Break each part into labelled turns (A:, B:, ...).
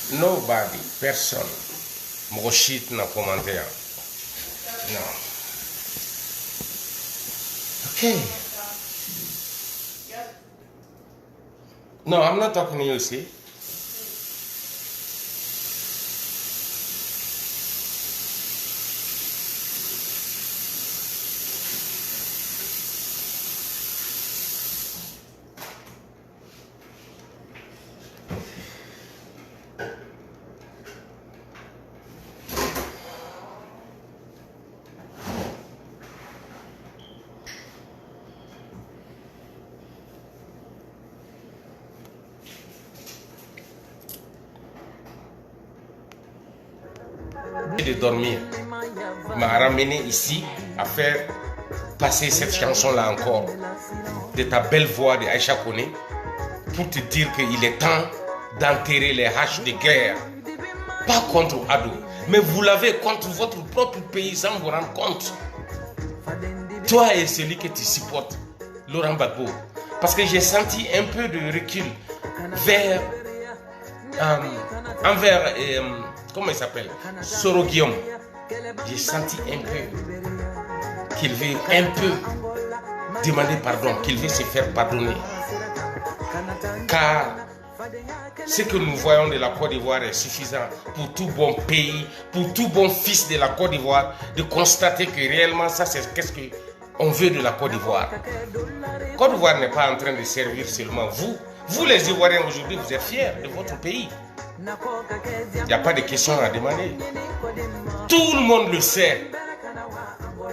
A: Nobody, personne, mon shit n'a commenté. Non. Okay. No, I'm not talking to you, see? De dormir m'a ramené ici à faire passer cette chanson-là encore de ta belle voix de Aïcha Koné pour te dire qu'il est temps d'enterrer les haches de guerre, pas contre Ado, mais vous l'avez contre votre propre pays sans vous rendre compte. Toi et celui que tu supportes, Laurent Gbagbo, parce que j'ai senti un peu de recul vers envers comment il s'appelle, Soro Guillaume. J'ai senti un peu qu'il veut un peu demander pardon, qu'il veut se faire pardonner. Car ce que nous voyons de la Côte d'Ivoire est suffisant pour tout bon pays, pour tout bon fils de la Côte d'Ivoire, de constater que réellement ça c'est qu'est-ce qu'on veut de la Côte d'Ivoire. Côte d'Ivoire n'est pas en train de servir seulement vous. Vous les Ivoiriens aujourd'hui, vous êtes fiers de votre pays. Il n'y a pas de questions à demander. Tout le monde le sait.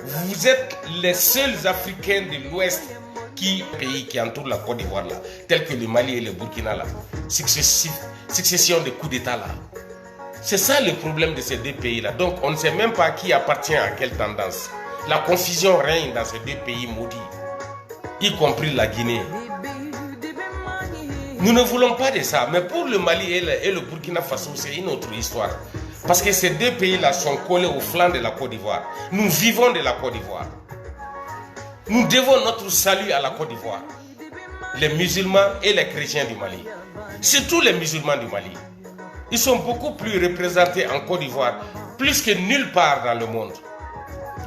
A: Vous êtes les seuls Africains de l'Ouest pays qui entourent la Côte d'Ivoire là, tels que le Mali et le Burkina là. Succession de coups d'État là. C'est ça le problème de ces deux pays là. Donc on ne sait même pas qui appartient à quelle tendance. La confusion règne dans ces deux pays maudits, y compris la Guinée. Nous ne voulons pas de ça, mais pour le Mali et le Burkina Faso, c'est une autre histoire. Parce que ces deux pays-là sont collés au flanc de la Côte d'Ivoire. Nous vivons de la Côte d'Ivoire. Nous devons notre salut à la Côte d'Ivoire. Les musulmans et les chrétiens du Mali. Surtout les musulmans du Mali. Ils sont beaucoup plus représentés en Côte d'Ivoire, plus que nulle part dans le monde.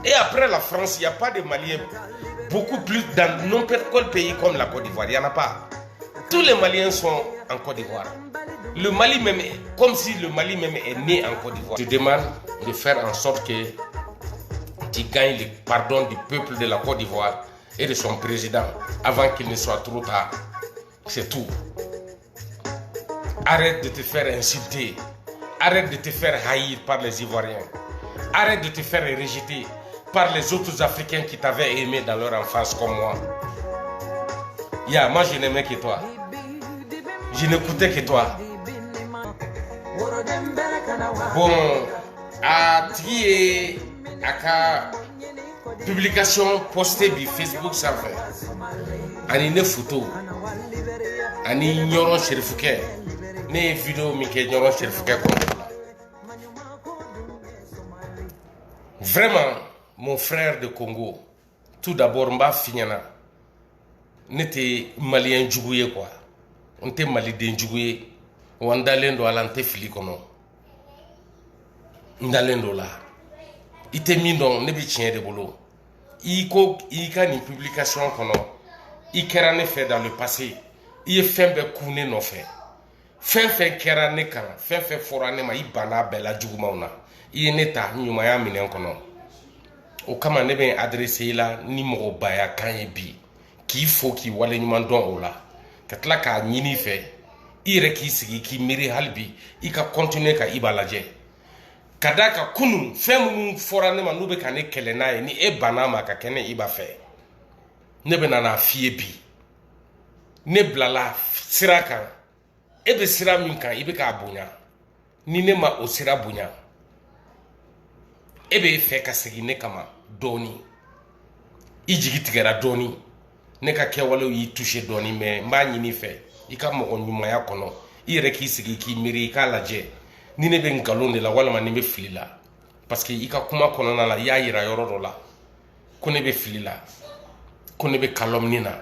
A: Et après la France, il n'y a pas de Maliens beaucoup plus dans n'importe quel pays comme la Côte d'Ivoire. Il n'y en a pas. Tous les Maliens sont en Côte d'Ivoire. Le Mali même, comme si le Mali même est né en Côte d'Ivoire. Je demande de faire en sorte que tu gagnes le pardon du peuple de la Côte d'Ivoire et de son président avant qu'il ne soit trop tard. C'est tout. Arrête de te faire insulter. Arrête de te faire haïr par les Ivoiriens. Arrête de te faire rejeter par les autres Africains qui t'avaient aimé dans leur enfance comme moi. Moi je n'aimais que toi. Je n'écoutais que toi. Bon, à qui à publication postée sur Facebook ça fait. Ani ne photo. Ani Nyoron Cherifouké. Ne vidéo Mike Nyoron Cherifouké comme ça. Vraiment, mon frère de Congo. Tout d'abord, Mba Fignana. N'était malien djougouye quoi. On était malien djougouye. On allait dans l'ante fili kono. On allait dans là. Il était mis dans ne bitien de boulot. Il a une publication kono. Il a fait dans le passé. Il fait be kouné non fait. Fait kerane kan. Fait forane ma ibana bela djougouma. Il neta nyumaya minen kono. O kama ne ben adressé là ni mo baya kan bi. Qu'il faut qu'il wale ɲuman dɔn o la ka tila k'a ɲini fɛ i yɛrɛ k'i sigi k'i miiri hali bi i ka continuer ka i b'a lajɛ ka d'a kan kunun fɛn minnu fɔra ne ma n'u bɛ ka ne kɛlɛ n'a ye ni e banna ma ka kɛ ne i b'a fɛ ne bɛ na n'a f'i ye bi ne bilala sira kan e bɛ sira min kan i bɛ k'a bonya ni ne ma o sira bonya e be fɛ ka segin ne kama dɔɔni i jigi tigɛra dɔɔni ne ka kɛwalew y'i touché dɔɔni mais n b'a ɲini fɛ i ka mɔgɔ ɲumanya kɔnɔ i yɛrɛ k'i sigi k'i miiri i k'a lajɛ ni ne bɛ nkalon de la walima ni bɛ fili la parce que i ka kuma kɔnɔna la i y'a yira yɔrɔ dɔ la ko ne bɛ fili la ko ne bɛ calomnie na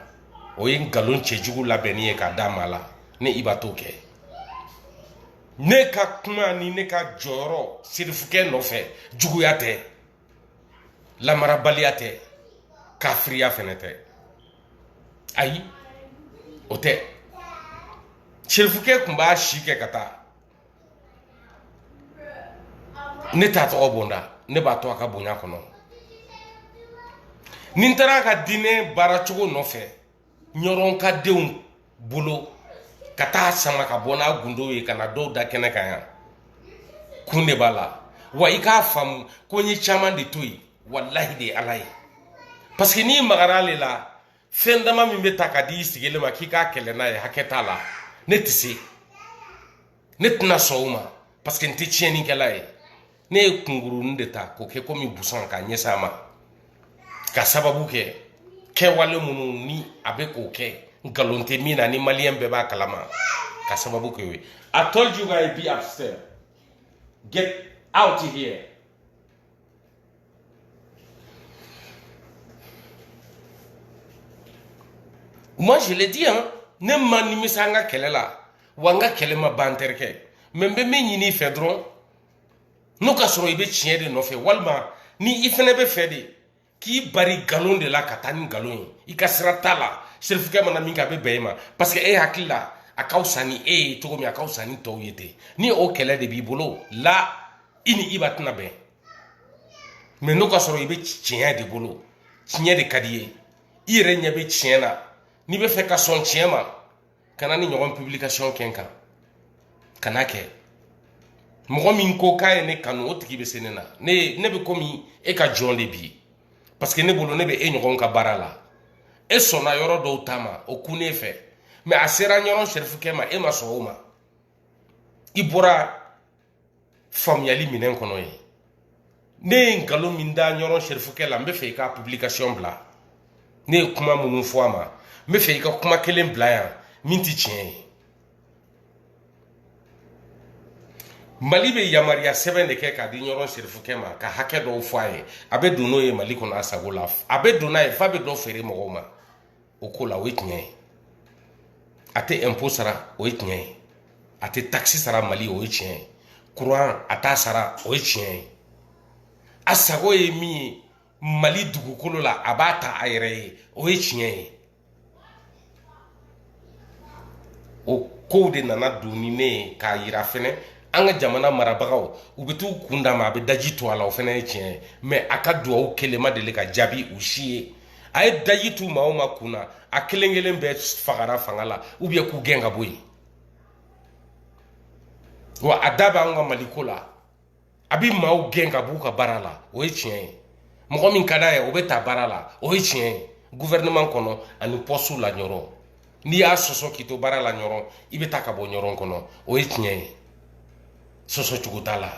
A: o ye nkalon cɛjugu labɛnni ye k'a d'a ma la ne i b'a t'o kɛ ne ka kuma ni ne ka jɔyɔrɔ serifukɛ nɔfɛ juguya tɛ lamarabaliya tɛ kafiriya fɛnɛ tɛ ayi o tɛ serifukɛ tun b'a si kɛ ka taa ne t'a tɔgɔ bonda ne b'a to a ka bonya kɔnɔ ni n taara a ka diinɛ baaracogo nɔfɛ ɲɔrɔn ka denw bolo ka taa sama ka bɔ n'a gundo ye ka na dɔw da kɛnɛ kan yan kun de b'a la wa i k'a faamu ko n ye caman de to yen walahi de ye ala ye parce que n'i magara ale la fɛn dama min bɛ ta ka di i sigilen ma k'i k'a kɛlɛ n'a ye hakɛ t'a la ne tɛ se ne tɛna sɔn o ma parce que n tɛ tiɲɛnikɛla ye ne ye kunkurunin de ta k'o kɛ komi busan k'a ɲɛsin a ma ka sababu kɛ kɛwale minnu ni a bɛ k'o kɛ nkalon tɛ min na ni maliyɛn bɛɛ b'a kalama ka sababu kɛ o ye I told you guys be upstairs get out here moi je l'ai dit hein ne ma nimisa an ka kɛlɛ la wa n ka kɛlɛ ma ban terikɛ mais n bɛ min ɲini i fɛ dɔrɔn n'o ka sɔrɔ i bɛ tiɲɛ de nɔfɛ walima ni i fɛnɛ bɛ fɛ de k'i bari nkalon de la ka taa ni nkalon ye i ka sira t'a la serifukɛ mana min kɛ a bɛ bɛn e ma parce que e hakili la a ka fisa ni e ye cogo min a ka fisa ni tɔw ye ten ni o kɛlɛ de b'i bolo la i ni i b'a tɛna bɛn mais n'o ka sɔrɔ i bɛ tiɲɛ de bolo tiɲɛ de ka di ye i yɛrɛ ɲɛ bɛ tiɲɛ na n'i bɛ fɛ ka sɔn tiɲɛ ma kana ni ɲɔgɔn publication kɛ n kan kana kɛ mɔgɔ min ko k'a ye ne kanu o tigi bɛ se ne na ne bɛ komi e ka jɔn de bi parce que ne bolo ne bɛ e ɲɔgɔn ka baara la e sɔnna yɔrɔ dɔw ta ma o kun ne fɛ mais a sera ɲɔgɔn serifukɛ ma e ma sɔn o ma i bɔra faamuyali minɛn kɔnɔ ye ne ye nkalon min da ɲɔgɔn serifukɛ la n bɛ fɛ i ka publication bila ne ye kuma minnu fɔ a ma n bɛ fɛ i ka kuma kelen bila yan min tɛ tiɲɛ ye mali bɛ yamaruya sɛbɛn de kɛ k'a di ɲɔgɔn serifukɛ ma ka hakɛ dɔw fɔ a ye a bɛ don n'o ye mali kɔnɔ a sago la a bɛ don n'a ye f'a bɛ dɔ feere mɔgɔw ma o ko la o ye tiɲɛ ye a tɛ impôt sara o ye tiɲɛ ye a tɛ taxe sara mali o ye tiɲɛ ye courant a t'a sara o ye tiɲɛ ye a sago ye min ye mali dugukolo la a b'a ta a yɛrɛ ye o ye tiɲɛ ye o kow de nana don ni ne ye k'a yira fɛnɛ an ka jamana marabagaw u bɛ t'u kun d'a ma a bɛ daji to a la o fana ye tiɲɛ ye mais a ka duwawu kelen ma deli ka jaabi u si ye a ye daji t'u maa o maa kun na a kelen kelen bɛɛ fagara fanga la ou bien k'u gɛn ka bɔ yen wa a da b'an ka maliko la a bɛ maaw gɛn ka b'u ka baara la o ye tiɲɛ ye mɔgɔ min ka d'a ye o bɛ ta baara la o ye tiɲɛ ye gouvernement kɔnɔ ani poste la ɲɔrɔ n'i y'a sɔsɔ k'i to baara la ɲɔrɔ i bɛ taa ka bɔ ɲɔrɔ kɔnɔ o ye tiɲɛ ye sɔsɔ cogo t'a la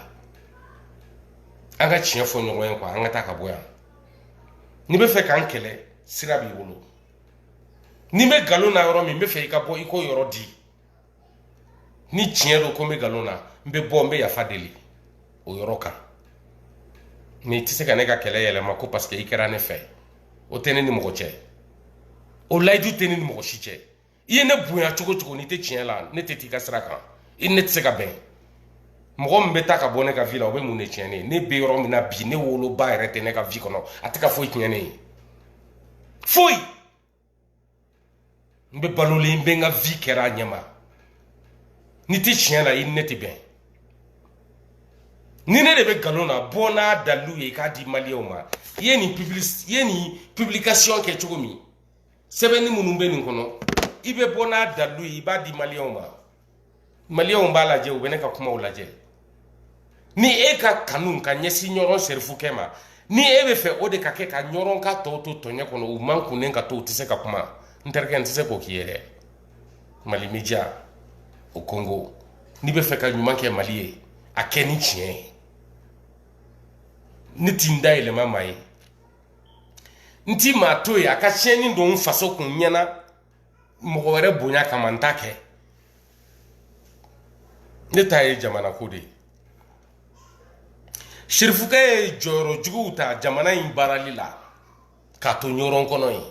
A: an ka tiɲɛ fɔ ɲɔgɔn ye quoi an ka taa ka bɔ yan n'i bɛ fɛ k'an kɛlɛ sira b'i bolo ni n bɛ nkalon na yɔrɔ min n bɛ fɛ i ka bɔ i k'o yɔrɔ di ni tiɲɛ don ko n bɛ nkalon na n bɛ bɔ n bɛ yafa deli o yɔrɔ kan mais i tɛ se ka ne ka kɛlɛ yɛlɛma ko parce que i kɛra ne fɛ o tɛ ne ni mɔgɔ cɛ o layidu tɛ ne ni mɔgɔ si cɛ i ye ne bonya cogo cogo n'i tɛ tiɲɛ la ne tɛ t'i ka sira kan i ne tɛ se ka bɛn mɔgɔ min bɛ taa ka bɔ ne ka vie la o bɛ mun de tiɲɛ ne ye ne bɛ yɔrɔ min na bi ne woloba yɛrɛ tɛ ne ka vie kɔnɔ a tɛ ka foyi tiɲɛ ne ye foyi n bɛ balolen n bɛ n ka vie kɛra a ɲɛma n'i tɛ tiɲɛ la i ni ne tɛ bɛn ni ne de bɛ nkalon na bɔ n'a dalilu ye i k'a di maliyɛnw ma i ye nin publication kɛ cogo min sɛbɛnni minnu bɛ nin kɔnɔ i bɛ bɔ n'a dalilu ye i b'a di maliyɛnw ma maliyɛnw b'a lajɛ u bɛ ne ka kumaw lajɛ ni e ka kanu ka ɲɛsin ɲɔgɔn serifukɛ ma ni e bɛ fɛ o de ka kɛ ka ɲɔgɔn ka tɔw to tɔɲɛ kɔnɔ u man kunnen ka to u tɛ se ka kuma n terikɛ n tɛ se k'o k'i ye dɛ mali media o Congo n'i bɛ fɛ ka ɲuman kɛ mali ye a kɛ ni tiɲɛ ye Nitinda elema mai. Nti ma to ya ka cheni ndo mfaso kun nyana mugore bunya kamantake. Neta jamana kudi. Shirifuke joro juguta jamana imbaralila. Kato nyoron kono yi.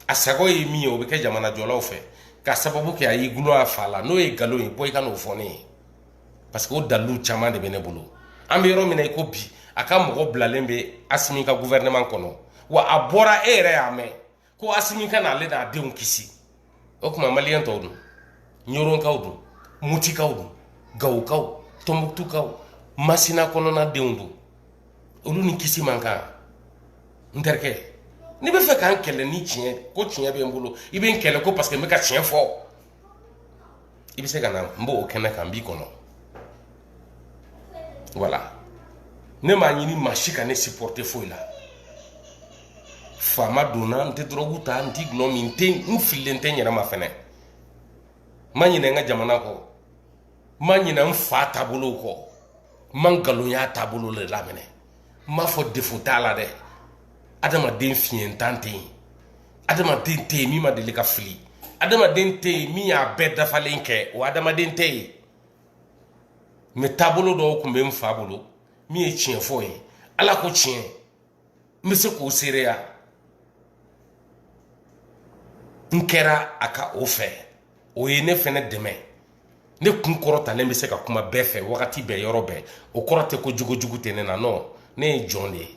A: Asago yi mi obeke jamana jola ofe. Ka sababu ke ayi gulo afala no e galo yi boy kan ofoni. Parce que o dalu chama de bene bolo. Amiro mina iko bi aka mogo blalembe asimi ka gouvernement kono. Wa abora ere ame ko asimi ka na le da de kisi. O kuma malien to nyoron kawdu, muti kawdu, gaw kaw, tombuktu kaw, masina kono na deundu. Olu ni kisi manka. Nterke ni be fe kan kele ni tien ko tien be mbolo ibe nkele ko parce que me ka tien fo ibe se kana mbo o kena kan bi kono voilà ne ma nyini machika ne supporter fo la fama dona nte drogu ta nti gno mi nte nfile nte nyera ma fene manyina nga jamana ko manyina mfa tabolo ko mangalo ya tabolo le lamene ma fo defuta la de adama den fien tante adama den te mi ma deli ka fili adama den te mi ya beda falenke o adama den te me tabolo do ko me mfa bolo mi e chien foye ala ko chien me se ko serea nkera aka ofe o yene fene deme ne kun korota le me se ka kuma befe wakati be yorobe o korote ko jugo tenena no ne jonde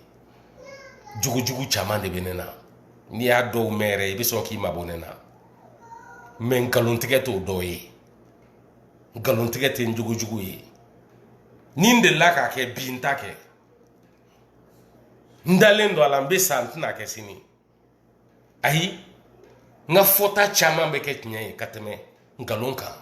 A: jugu chama de benena ni ya do mere bi so ki mabonena men galon tigeto doye galon tigete jugu yi ninde laka ke bintake ndalendo alambe santina ke sini ayi nga fota chama be ke tnye kateme galonka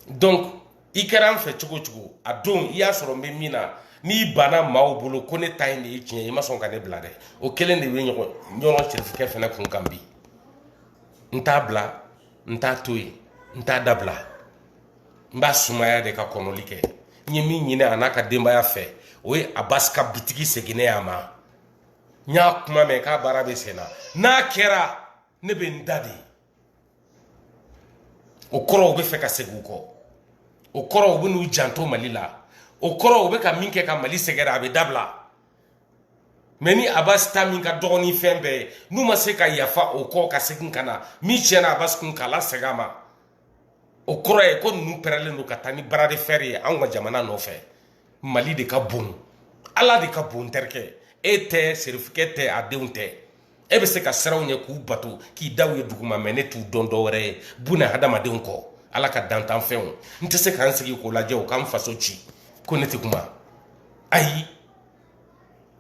A: donc ikaram fe chugu adon iya soro me mina ni bana maw bolo ko ne tay ni tien ma son ka ne blade o kelen de we nyoro chirifike fena kun kambi nta bla nta toy nta dabla mba sumaya de ka konolike nyemi nyine anaka demba ya fe we abaska bitiki segine ama nya kuma me ka barabe sena na kera ne be ndadi o koro be fe ka seguko o koro be nu janto malila o koro be ka minke ka mali segera be dabla meni abas tamin ka dogoni fembe nu ma se ka yafa o ko ka segin kana mi chena abas kun kala segama o koro e ko nu perele no katani barade ferie an wa jamana no fe mali de ka bon ala de ka bon terke ete certificate adeunte e be se ka serawnya ku batu ki dawe duguma mene tu dondo wore buna hadama de ko ala ka dantan feun nte se kan segi ko laje o kam faso chi ko neti kuma ayi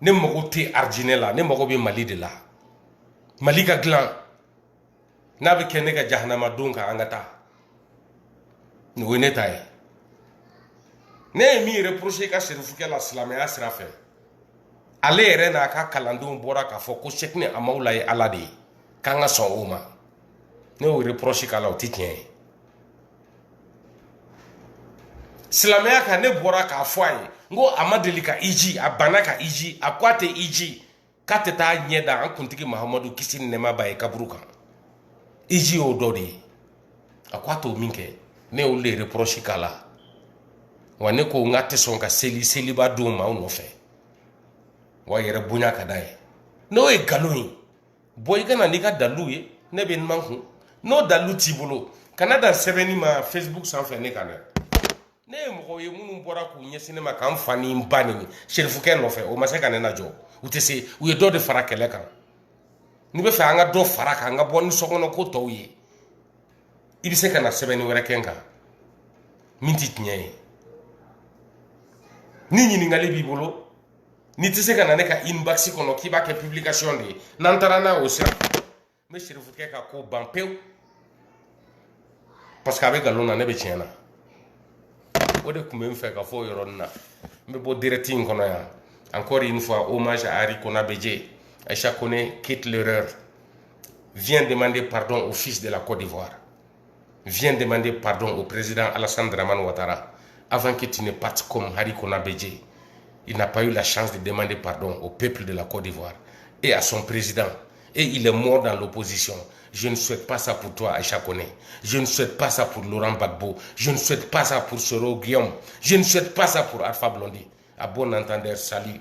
A: ne mogo te arginela ne mogo be mali de la mali ka glan na be kene ka jahannama dunka angata ni wone tay ne mi reprocher ka serifuke la islamia srafe ale rena ka kalandum bora ka fo ko shekne amawla e alade kanga so uma ne o reprocher ka la otitien islamia ka ne bora ka fo ay ngo amadelika iji abanaka iji akwate iji kateta nyeda an kuntigi muhammadu kisin ne mabaye kabruka iji ododi akwato minke ne o le reproche kala wane ko ngate sonka seli ba do ma ono fe wa yere bunya kadai no e galoi boy gana ni ka daluye ne ben manku no dalu tibulo canada seveni ma facebook sans fe ne kana ne mo ye munu bora ku nye sinema kan fani mbani sherifuke no fe o ma se kana na jo utese u ye do de farakele kan ni be fa anga do faraka anga bonni sokono ko toye ibi se kana seveni were kenga minti tnye ni ngali bibolo ni tise kana ne ka inbox kono ki ba ke publication de nantarana o sira me sherifuke ka ko bampeu parce que avec galona ne be tiena ode kumem fe ka fo yoronna me bo directing kono ya encore une fois hommage à Ari Konabedje Aïcha Kone quitte l'erreur vient demander pardon au fils de la Côte d'Ivoire vient demander pardon au président Alassane Dramane Ouattara avant que tu ne partes comme Ari Konabedje il n'a pas eu la chance de demander pardon au peuple de la Côte d'Ivoire et à son président. Et il est mort dans l'opposition. Je ne souhaite pas ça pour toi, Aïcha Koné. Je ne souhaite pas ça pour Laurent Gbagbo. Je ne souhaite pas ça pour Soro Guillaume. Je ne souhaite pas ça pour Alpha Blondy. À bon entendeur, salut.